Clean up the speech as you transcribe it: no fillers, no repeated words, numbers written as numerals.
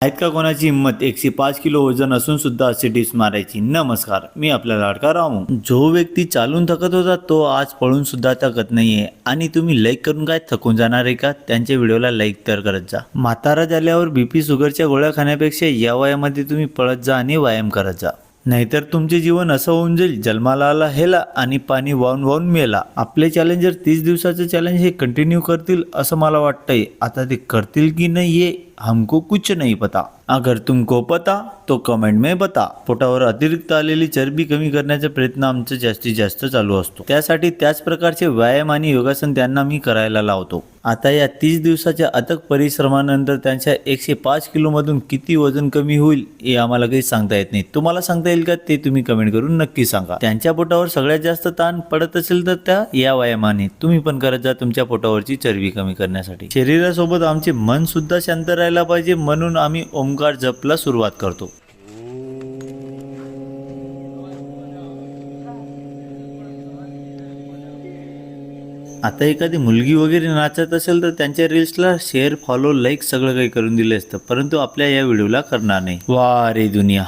आहेत का कोणाची हिंमत 105 किलो वजन असून सुद्धा असे डिप्स मारायची? नमस्कार, मी आपला लाडका रामू. जो व्यक्ती चालून थकत होता तो आज पळून सुद्धा थकत नाहीये. आणि तुम्ही लाईक करून काय थकून जाणार आहे का? त्यांच्या व्हिडिओला लाईक तर करत जा. म्हातारा झाल्यावर बीपी शुगरच्या गोळ्या खाण्यापेक्षा या वयामध्ये तुम्ही पळत जा आणि व्यायाम करत जा. नाहीतर तुमचे जीवन असं होऊन जाईल, जन्माला आला हेला आणि पाणी वाहून वाहून मेला. आपले चॅलेंजर 30 दिवसाचं चॅलेंज हे कंटिन्यू करतील असं मला वाटतंय. आता ते करतील की नाही ये हमको कुछ नहीं पता. अगर तुमको पता तो कमेंट में बता. पोटावर अतिरिक्त आलेली चरबी कमी करण्याचा प्रयत्न आमचा जास्तीत जास्त चालू असतो. त्यासाठी त्याच प्रकारचे व्यायाम आणि योगासन त्यांना मी करायला लावतो. आता या 30 दिवसाच्या अथक परिश्रमानंतर त्यांच्या 105 किलोमधून किती वजन कमी होईल हे आम्हाला काही सांगता येत नाही. तुम्हाला सांगता येईल का ते तुम्ही कमेंट करून नक्की सांगा. त्यांच्या पोटावर सगळ्यात जास्त ताण पडत असेल तर त्या या व्यायामाने तुम्ही पण करत जा तुमच्या पोटावरची चरबी कमी करण्यासाठी. शरीरासोबत आमचे मन सुद्धा शांत राहायला पाहिजे, म्हणून आम्ही ओमकार जपला सुरुवात करतो. आता एखादी मुलगी वगैरे नाचत असेल तर त्यांच्या रील्सला शेअर, फॉलो, लाईक सगळं काही करून दिलं असतं, परंतु आपल्या या व्हिडिओला करणार नाही. वा रे दुनिया.